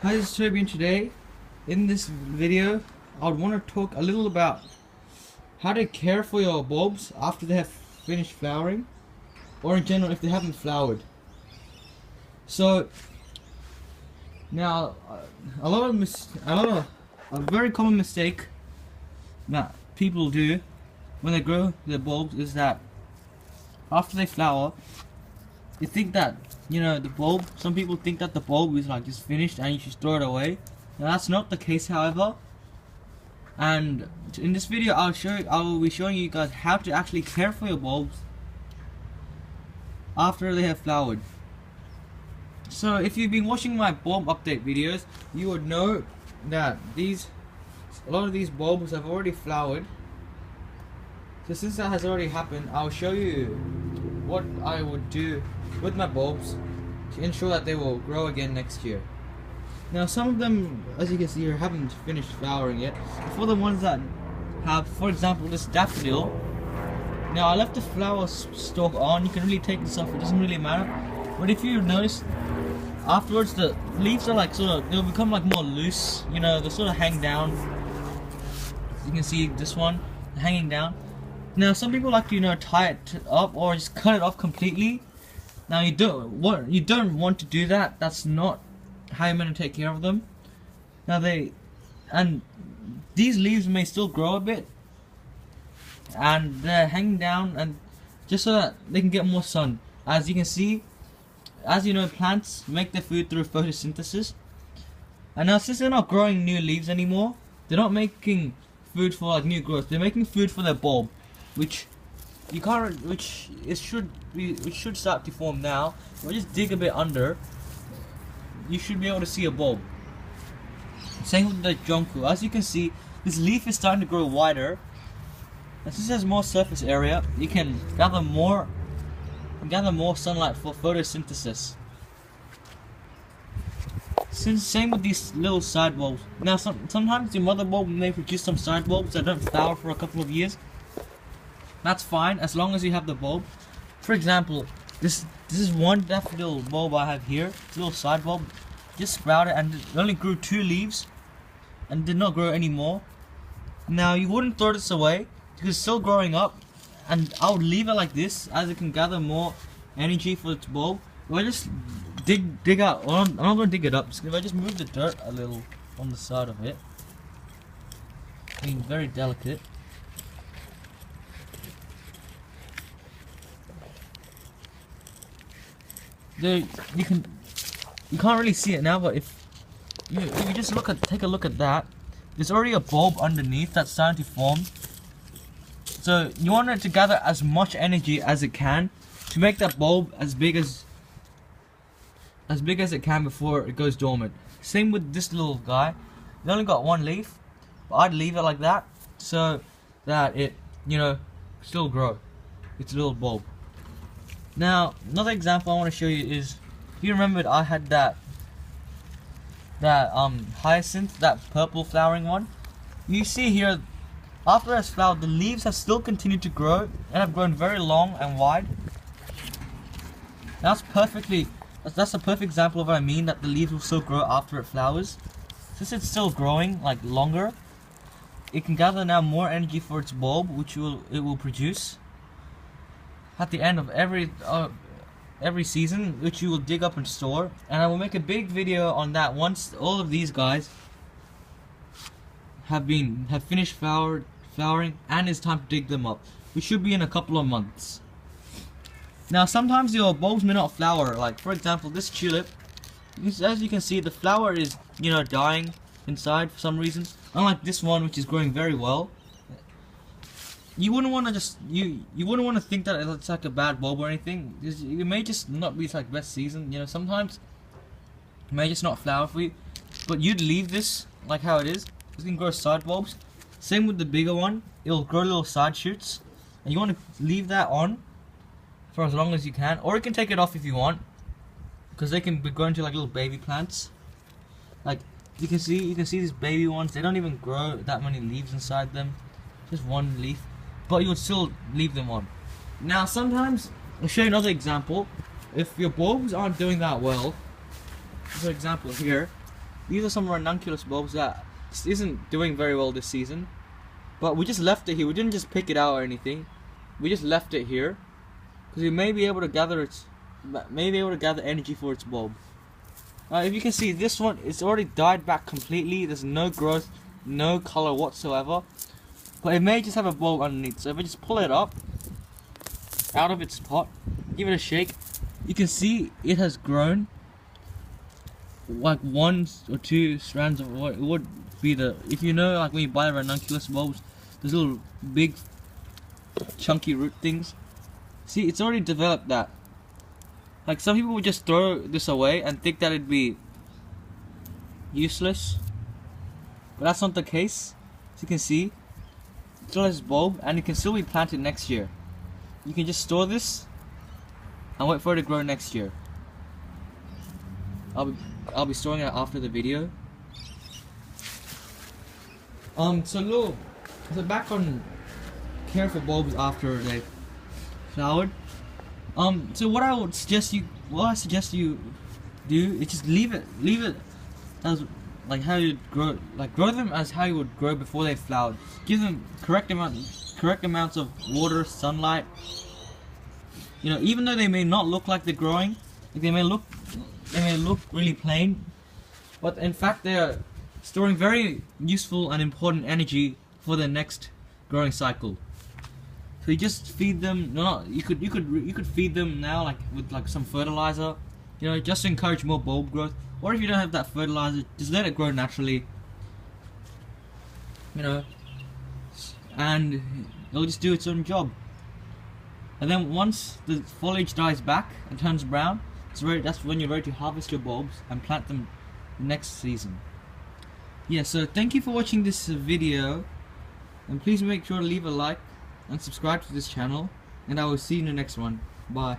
Hi, this is Toby, and today in this video I would want to talk a little about how to care for your bulbs after they have finished flowering, or in general if they haven't flowered. So now a very common mistake that people do when they grow their bulbs is that after they flower, you think that, the bulb, some people think that the bulb is like just finished and you should throw it away. Now that's not the case, however. And in this video I will be showing you guys how to actually care for your bulbs after they have flowered. So if you've been watching my bulb update videos, you would know that a lot of these bulbs have already flowered. So since that has already happened, I'll show you what I would do with my bulbs to ensure that they will grow again next year. Now some of them, as you can see here, haven't finished flowering yet. For the ones that have, for example, this daffodil, now I left the flower stalk on. You can really take this off, it doesn't really matter. But if you notice, afterwards the leaves are like they'll become like more loose, they'll sort of hang down. You can see this one hanging down. Now some people like to tie it up or just cut it off completely. Now you don't want to do that. That's not how you're meant to take care of them. Now these leaves may still grow a bit, and they're hanging down, and just so that they can get more sun. As you can see, plants make their food through photosynthesis. And now since they're not growing new leaves anymore, they're not making food for like new growth. They're making food for their bulb, which should start to form now. If I just dig a bit under, you should be able to see a bulb. Same with the jonku. As you can see, this leaf is starting to grow wider, and since there's more surface area, you can gather more sunlight for photosynthesis. Same with these little side bulbs. Now sometimes your mother bulb may produce some side bulbs that don't flower for a couple of years. That's fine as long as you have the bulb. For example, this is one daffodil bulb I have here. It's a little side bulb, just sprouted and it only grew 2 leaves and did not grow anymore. Now you wouldn't throw this away because it's still growing up, and I would leave it like this as it can gather more energy for its bulb. If I just dig out, well, I'm not going to dig it up. If I just move the dirt a little on the side of it, being very delicate. You can't really see it now, but if you just take a look at that, there's already a bulb underneath that's starting to form. So you want it to gather as much energy as it can to make that bulb as big as it can before it goes dormant. Same with this little guy. It only got 1 leaf, but I'd leave it like that so that it still grow. It's a little bulb. Now another example I want to show you is, if you remembered, I had that hyacinth, that purple flowering one. You see here, after it has flowered, the leaves have still continued to grow and have grown very long and wide. That's a perfect example of what I mean, that the leaves will still grow after it flowers. Since it's still growing like longer, it can gather now more energy for its bulb, which it will produce at the end of every season, which you will dig up and store. And I will make a big video on that once all of these guys have finished flowering and it's time to dig them up, which should be in a couple of months. Now sometimes your bulbs may not flower. Like for example, this tulip, as you can see, the flower is dying inside for some reason, unlike this one, which is growing very well. You wouldn't want to think that it's like a bad bulb or anything. It may just not be like best season. Sometimes it may just not flower for you, but you'd leave this like how it is. It can grow side bulbs. Same with the bigger one, it'll grow little side shoots, and you want to leave that on for as long as you can, or you can take it off if you want, because they can be grown to like little baby plants. Like you can see these baby ones, they don't even grow that many leaves inside them, just 1 leaf, but you would still leave them on. Now sometimes, I'll show you another example. If your bulbs aren't doing that well, for example here, These are some ranunculus bulbs that isn't doing very well this season, but we just left it here. We didn't just pick it out or anything. We just left it here because we may be able to gather energy for its bulb. If you can see, this one, it's already died back completely. There's no growth, no color whatsoever, but it may just have a bulb underneath. So if I just pull it up out of its pot, give it a shake, you can see it has grown like 1 or 2 strands of what it would be if you know, like when you buy ranunculus bulbs, those little big chunky root things. See, it's already developed that. Like, some people would just throw this away and think that it'd be useless, but that's not the case. As you can see, it still has bulb and it can still be planted next year. You can just store this and wait for it to grow next year. I'll be storing it after the video. So back on care for bulbs after they've flowered. So what I suggest you do is just leave it as like how you grow them as how you would grow before they flowered. Give them correct amounts of water, sunlight. You know, even though they may not look like they're growing, like they may look really plain, but in fact they are storing very useful and important energy for their next growing cycle. So you just feed them. You could feed them now, like with like some fertilizer, you know, just to encourage more bulb growth. Or if you don't have that fertilizer, just let it grow naturally, you know, and it'll just do its own job. And then once the foliage dies back and turns brown, that's when you're ready to harvest your bulbs and plant them next season. Yeah, so thank you for watching this video, and please make sure to leave a like and subscribe to this channel, and I will see you in the next one. Bye.